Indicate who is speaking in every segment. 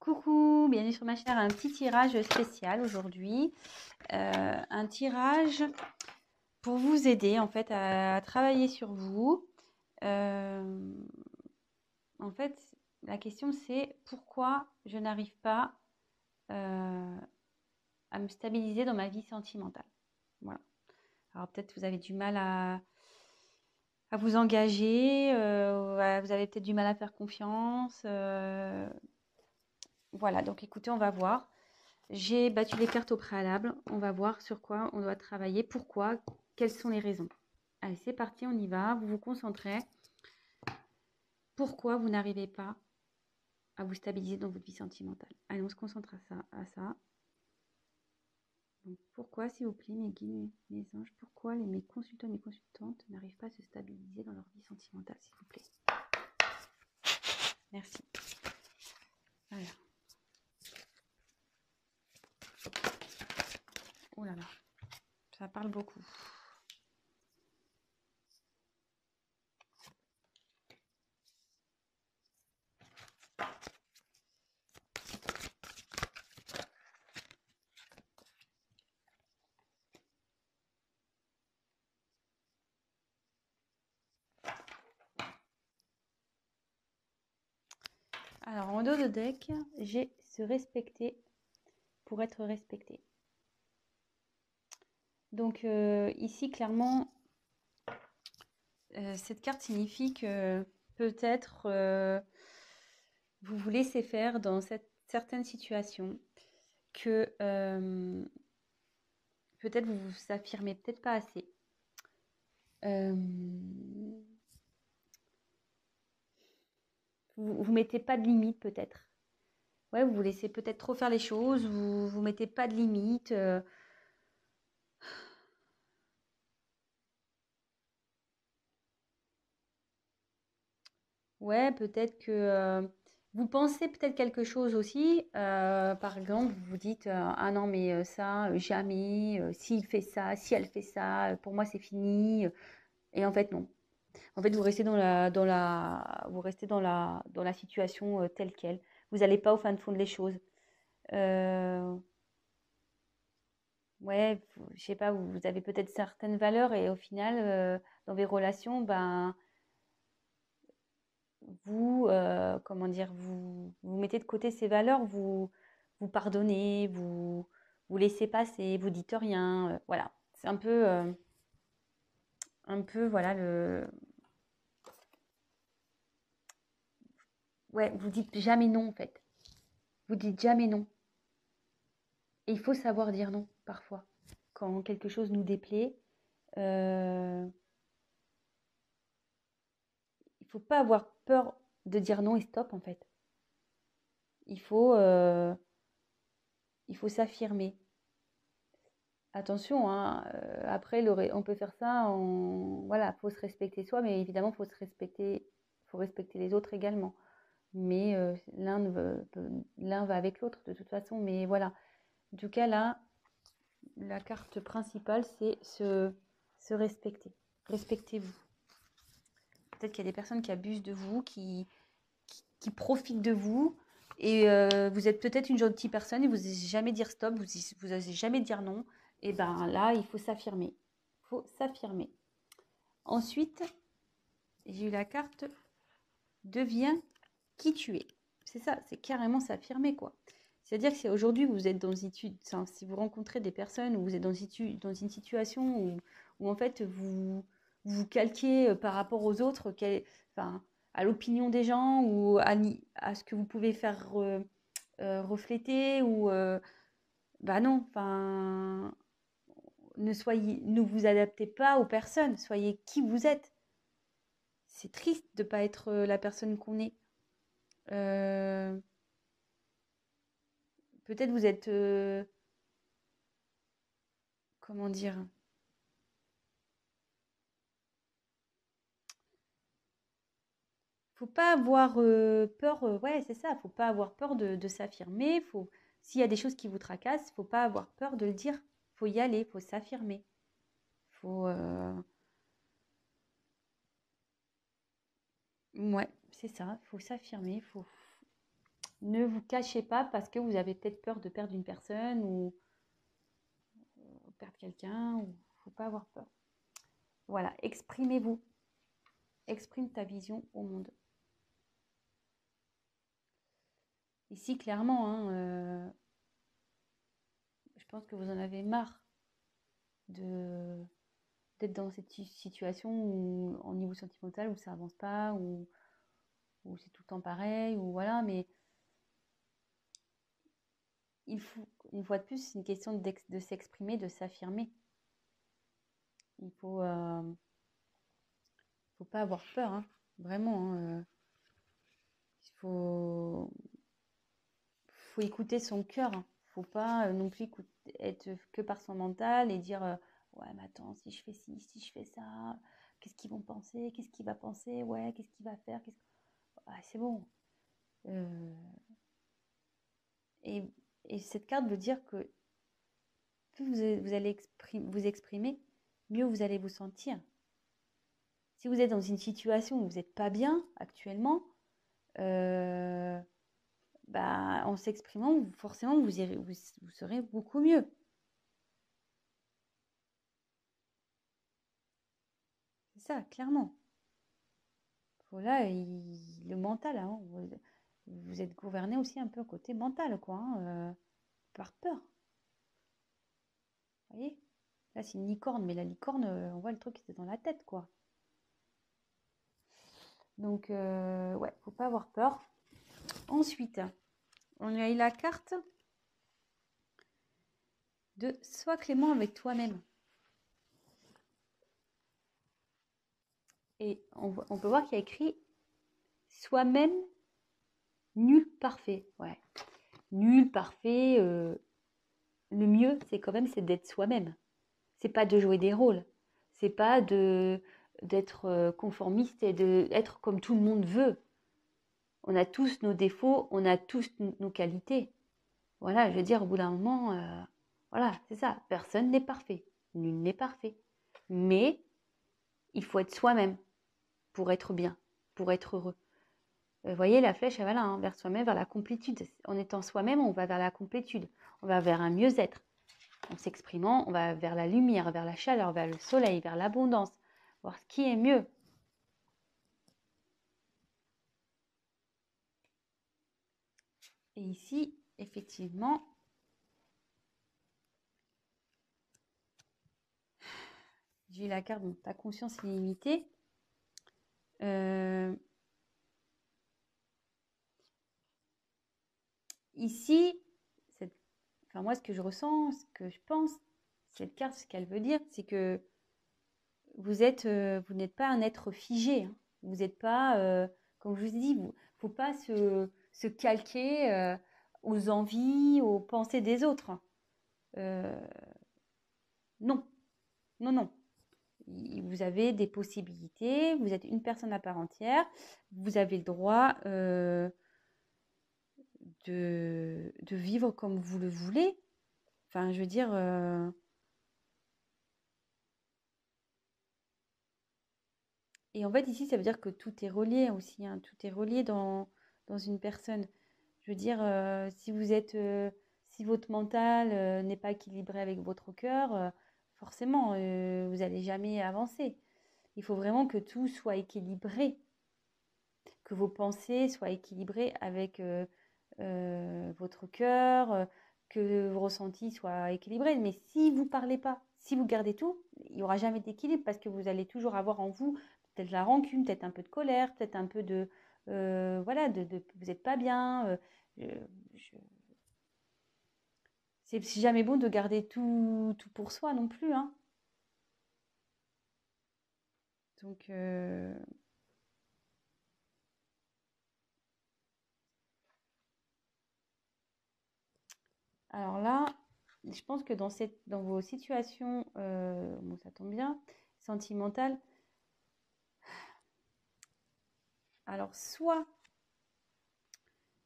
Speaker 1: Coucou, bienvenue sur ma chaîne. Un petit tirage spécial aujourd'hui. Un tirage pour vous aider en fait à travailler sur vous. Euh, en fait, la question c'est pourquoi je n'arrive pas à me stabiliser dans ma vie sentimentale. Voilà. Alors peut-être vous avez du mal à vous engager, vous avez peut-être du mal à faire confiance. Voilà, donc écoutez, on va voir. J'ai battu les cartes au préalable. On va voir sur quoi on doit travailler, pourquoi, quelles sont les raisons. Allez, c'est parti, on y va. Vous vous concentrez. Pourquoi vous n'arrivez pas à vous stabiliser dans votre vie sentimentale? Allez, on se concentre à ça. Donc, pourquoi, s'il vous plaît, mes guides, mes anges, pourquoi mes consultants et mes consultantes n'arrivent pas à se stabiliser dans leur vie sentimentale, s'il vous plaît? Merci. Alors. Oh là là, ça parle beaucoup. Alors, en dos de deck, j'ai se respecter pour être respecté. Donc, ici, clairement, cette carte signifie que peut-être vous vous laissez faire dans certaines situations, que peut-être vous vous affirmez peut-être pas assez. Vous mettez pas de limite peut-être. Ouais, vous vous laissez peut-être trop faire les choses, vous mettez pas de limite. Ouais, peut-être que vous pensez peut-être quelque chose aussi. Par exemple, vous vous dites ah non mais ça jamais. S'il fait ça, si elle fait ça, pour moi c'est fini. Et en fait non. En fait, vous restez vous restez dans la situation telle quelle. Vous n'allez pas au fin de fond des choses. Euh, ouais, je sais pas, vous avez peut-être certaines valeurs et au final, dans vos relations, ben vous, comment dire, vous mettez de côté ces valeurs, vous pardonnez, vous laissez passer, vous dites rien. Voilà, c'est un peu, voilà ouais, vous dites jamais non en fait. Vous dites jamais non. Et il faut savoir dire non parfois. Quand quelque chose nous déplaît, euh, il faut pas avoir peur de dire non et stop en fait. Il faut, euh, il faut s'affirmer. Attention, hein, après, on peut faire ça, voilà, faut se respecter soi, mais évidemment, faut respecter les autres également. Mais l'un va avec l'autre de toute façon. Mais voilà, en tout cas là, la carte principale, c'est se respecter. Respectez-vous. Peut-être qu'il y a des personnes qui abusent de vous, qui profitent de vous. Et vous êtes peut-être une gentille personne et vous n'osez jamais dire stop, vous n'osez jamais dire non. Et ben là, il faut s'affirmer. Il faut s'affirmer. Ensuite, j'ai eu la carte deviens qui tu es. C'est ça, c'est carrément s'affirmer quoi. C'est-à-dire que si aujourd'hui vous êtes si vous rencontrez des personnes où vous êtes dans une situation où en fait vous calquez par rapport aux autres, enfin, à l'opinion des gens ou à ce que vous pouvez faire refléter ou bah non, enfin ne vous adaptez pas aux personnes, soyez qui vous êtes. C'est triste de ne pas être la personne qu'on est. Euh, Peut-être vous êtes, comment dire, faut pas avoir peur, ouais, c'est ça, faut pas avoir peur de s'affirmer. S'il y a des choses qui vous tracassent, faut pas avoir peur de le dire. Faut y aller, faut s'affirmer. Faut, ouais, c'est ça, faut s'affirmer. Ne vous cachez pas parce que vous avez peut-être peur de perdre une personne ou perdre quelqu'un. Il ne faut pas avoir peur. Voilà, exprimez-vous. Exprime ta vision au monde. Ici, clairement, hein, je pense que vous en avez marre d'être dans cette situation où, en niveau sentimental où ça avance pas, où c'est tout le temps pareil, ou voilà, mais il faut, une fois de plus, c'est une question de s'exprimer, de s'affirmer. Il faut pas avoir peur, hein, vraiment. Hein, il faut écouter son cœur. Hein. Faut pas non plus être que par son mental et dire ouais, mais attends, si je fais ci, si je fais ça, qu'est-ce qu'ils vont penser, qu'est-ce qu'il va penser, ouais, qu'est-ce qu'il va faire, ah, c'est bon. Et, et cette carte veut dire que plus vous allez vous exprimer, mieux vous allez vous sentir. Si vous êtes dans une situation où vous n'êtes pas bien actuellement, bah, en s'exprimant, forcément, vous serez beaucoup mieux. C'est ça, clairement. Voilà, le mental, hein, vous êtes gouverné aussi un peu côté mental, quoi, hein, par peur. Vous voyez? Là, c'est une licorne, mais la licorne, on voit le truc qui était dans la tête, quoi. Donc, ouais, faut pas avoir peur. Ensuite, on a eu la carte de sois clément avec toi-même. Et on peut voir qu'il y a écrit soi-même nul parfait. Ouais. Nul parfait. Le mieux, c'est quand même d'être soi-même. C'est pas de jouer des rôles. C'est pas d'être conformiste et d'être comme tout le monde veut. On a tous nos défauts, on a tous nos qualités. Voilà, je veux dire, au bout d'un moment, voilà, c'est ça. Personne n'est parfait. Nul n'est parfait. Mais il faut être soi-même pour être bien, pour être heureux. Vous voyez, la flèche, elle va là, hein, vers soi-même, vers la complétude. En étant soi-même, on va vers la complétude. On va vers un mieux-être. En s'exprimant, on va vers la lumière, vers la chaleur, vers le soleil, vers l'abondance. Voir ce qui est mieux. Et ici, effectivement, j'ai la carte, donc ta conscience illimitée. Ici, enfin moi, ce que je ressens, ce que je pense, cette carte, ce qu'elle veut dire, c'est que vous n'êtes pas un être figé. Hein. Vous n'êtes pas, comme je vous ai dit, il ne faut pas se calquer aux envies, aux pensées des autres. Non, non, non. Vous avez des possibilités, vous êtes une personne à part entière, vous avez le droit de vivre comme vous le voulez. Enfin, je veux dire, et en fait, ici, ça veut dire que tout est relié aussi, hein, tout est relié dans une personne. Je veux dire, si votre mental n'est pas équilibré avec votre cœur, forcément, vous n'allez jamais avancer. Il faut vraiment que tout soit équilibré, que vos pensées soient équilibrées avec votre cœur, que vos ressentis soient équilibrés. Mais si vous ne parlez pas, si vous gardez tout, il n'y aura jamais d'équilibre parce que vous allez toujours avoir en vous peut-être la rancune, peut-être un peu de colère, peut-être un peu de... voilà, vous n'êtes pas bien. C'est jamais bon de garder tout pour soi non plus. Hein. Donc, alors là, je pense que dans vos situations, bon, ça tombe bien, sentimentales, alors soit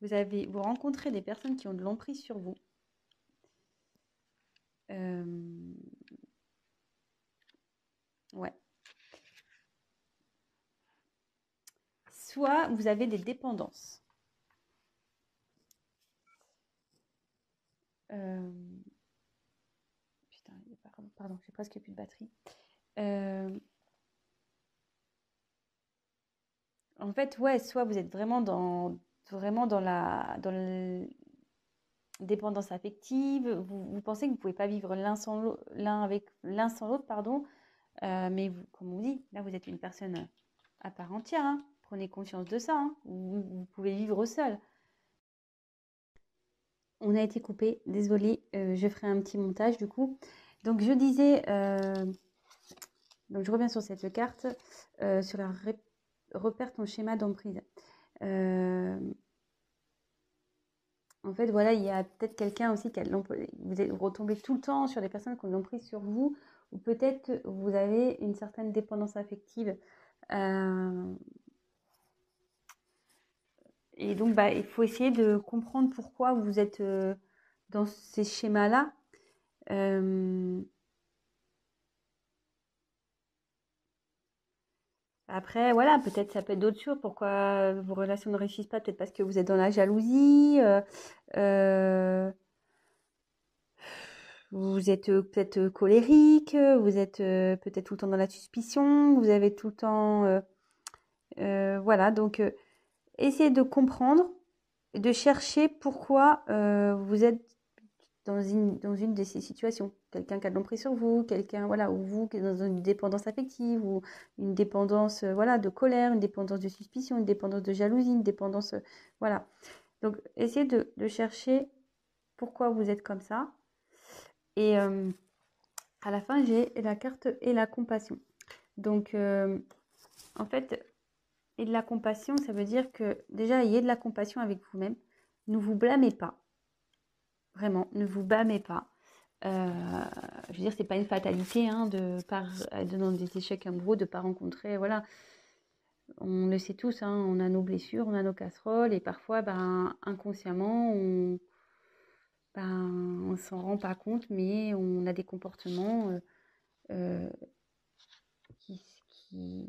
Speaker 1: vous rencontrez des personnes qui ont de l'emprise sur vous. Ouais. Soit vous avez des dépendances. Euh, Putain, pardon, j'ai presque plus de batterie. Euh, En fait, ouais, soit vous êtes vraiment dans la dépendance affective, vous pensez que vous pouvez pas vivre l'un sans l'autre, pardon, mais comme on dit, là vous êtes une personne à part entière, hein. Prenez conscience de ça, hein. Vous pouvez vivre seul. On a été coupé, désolée, je ferai un petit montage du coup. Donc je disais, donc je reviens sur cette carte, sur la repère ton schéma d'emprise. En fait, voilà, il y a peut-être quelqu'un aussi qui a vous retombez tout le temps sur des personnes qui ont l'emprise sur vous, ou peut-être vous avez une certaine dépendance affective. Euh, et donc, bah, il faut essayer de comprendre pourquoi vous êtes dans ces schémas-là. Euh, Après, voilà, peut-être ça peut être d'autres choses. Pourquoi vos relations ne réussissent pas? Peut-être parce que vous êtes dans la jalousie. Euh, Vous êtes peut-être colérique, vous êtes peut-être tout le temps dans la suspicion, vous avez tout le temps... voilà, donc essayez de comprendre et de chercher pourquoi vous êtes dans une de ces situations. Quelqu'un qui a de l'emprise sur vous, quelqu'un, voilà, ou vous qui êtes dans une dépendance affective, ou une dépendance, voilà, de colère, une dépendance de suspicion, une dépendance de jalousie, une dépendance, voilà. Donc, essayez de chercher pourquoi vous êtes comme ça. Et à la fin, j'ai la carte et la compassion. Donc, en fait, et de la compassion, ça veut dire que déjà, ayez de la compassion avec vous-même. Ne vous blâmez pas. Vraiment, ne vous blâmez pas. Je veux dire, c'est pas une fatalité hein, dans des échecs amoureux, de ne pas rencontrer. Voilà, on le sait tous, hein, on a nos blessures, on a nos casseroles, et parfois, ben, inconsciemment, on s'en rend pas compte, mais on a des comportements euh, qui, qui,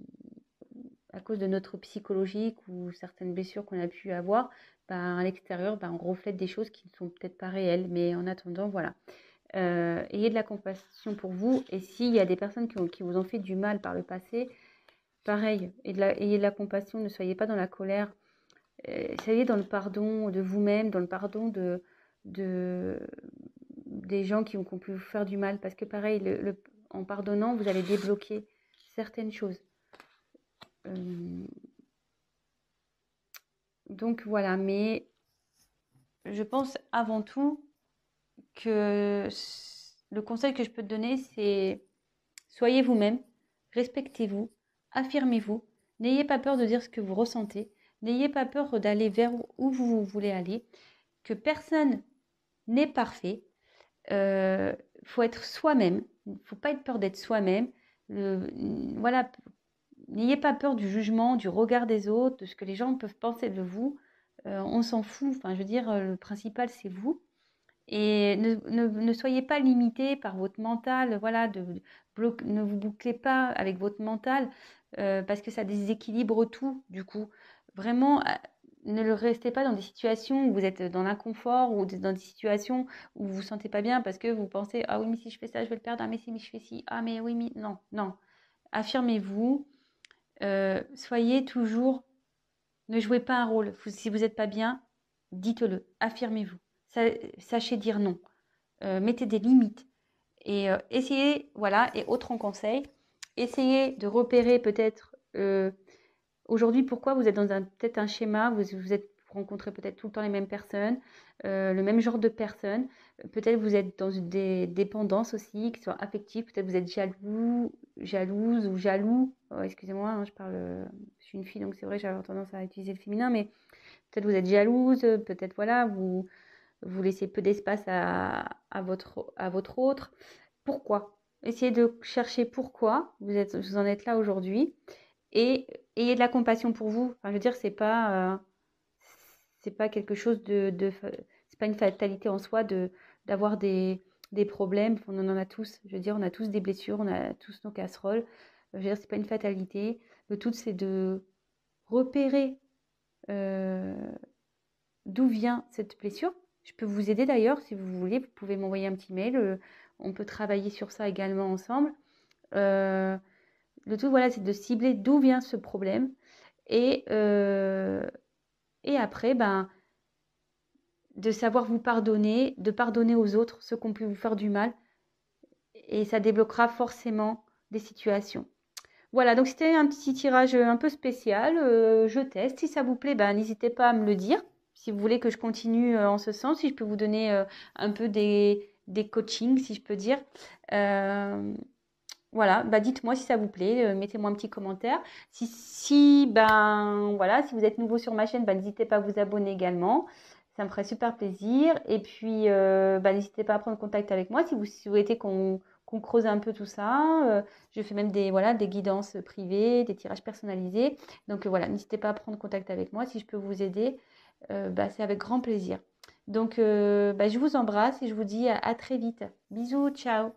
Speaker 1: à cause de notre psychologique ou certaines blessures qu'on a pu avoir, ben, à l'extérieur, ben, on reflète des choses qui ne sont peut-être pas réelles. Mais en attendant, voilà. Ayez de la compassion pour vous. Et s'il y a des personnes qui vous ont fait du mal par le passé, pareil, ayez de la compassion. Ne soyez pas dans la colère. Soyez dans le pardon de vous-même, dans le pardon de, des gens qui ont pu vous faire du mal. Parce que pareil, en pardonnant, vous allez débloquer certaines choses. Donc voilà, mais je pense avant tout que le conseil que je peux te donner, c'est soyez vous-même, respectez-vous, affirmez-vous, n'ayez pas peur de dire ce que vous ressentez, n'ayez pas peur d'aller vers où vous voulez aller, que personne n'est parfait. Faut être soi-même, il ne faut pas être peur d'être soi-même. Voilà, n'ayez pas peur du jugement, du regard des autres, de ce que les gens peuvent penser de vous. On s'en fout. Enfin, je veux dire, le principal, c'est vous. Et ne soyez pas limité par votre mental. Voilà, ne vous bouclez pas avec votre mental parce que ça déséquilibre tout, du coup. Vraiment, ne restez pas dans des situations où vous êtes dans l'inconfort ou dans des situations où vous vous sentez pas bien parce que vous pensez, ah oui, mais si je fais ça, je vais le perdre. Ah, mais si je fais ci. Ah, mais oui, mais non, non. Affirmez-vous. Soyez toujours, ne jouez pas un rôle. Si vous n'êtes pas bien, dites-le, affirmez-vous. Sachez dire non. Mettez des limites. Et essayez, voilà, et autre en conseil, essayez de repérer peut-être aujourd'hui pourquoi vous êtes dans peut-être un schéma, vous rencontrez peut-être tout le temps les mêmes personnes, le même genre de personnes. Peut-être vous êtes dans des dépendances aussi, qui sont affectives. Peut-être vous êtes jalouse ou jaloux. Oh, excusez-moi, hein, je suis une fille, donc c'est vrai, j'avais tendance à utiliser le féminin, mais peut-être vous êtes jalouse, peut-être voilà, vous laissez peu d'espace à votre autre. Pourquoi? Essayez de chercher pourquoi vous en êtes là aujourd'hui et ayez de la compassion pour vous. Enfin, je veux dire, c'est pas quelque chose c'est pas une fatalité en soi d'avoir des problèmes. On en a tous. Je veux dire, on a tous des blessures, on a tous nos casseroles. Je veux dire, c'est pas une fatalité. Le tout, c'est de repérer euh, d'où vient cette blessure. Je peux vous aider d'ailleurs, si vous voulez, vous pouvez m'envoyer un petit mail. On peut travailler sur ça également ensemble. Euh, le tout, voilà, c'est de cibler d'où vient ce problème. Et après, ben, de savoir vous pardonner, de pardonner aux autres ceux qui ont pu vous faire du mal. Et ça débloquera forcément des situations. Voilà, donc c'était un petit tirage un peu spécial. Je teste. Si ça vous plaît, ben, n'hésitez pas à me le dire. Si vous voulez que je continue en ce sens, si je peux vous donner un peu des coachings, si je peux dire. Voilà, bah dites-moi si ça vous plaît, mettez-moi un petit commentaire. Ben voilà, si vous êtes nouveau sur ma chaîne, ben, n'hésitez pas à vous abonner également. Ça me ferait super plaisir. Et puis, bah, n'hésitez pas à prendre contact avec moi si vous souhaitez qu'on creuse un peu tout ça. Je fais même des guidances privées, des tirages personnalisés. Donc voilà, n'hésitez pas à prendre contact avec moi. Si je peux vous aider, bah, c'est avec grand plaisir. Donc, bah, je vous embrasse et je vous dis à très vite. Bisous, ciao.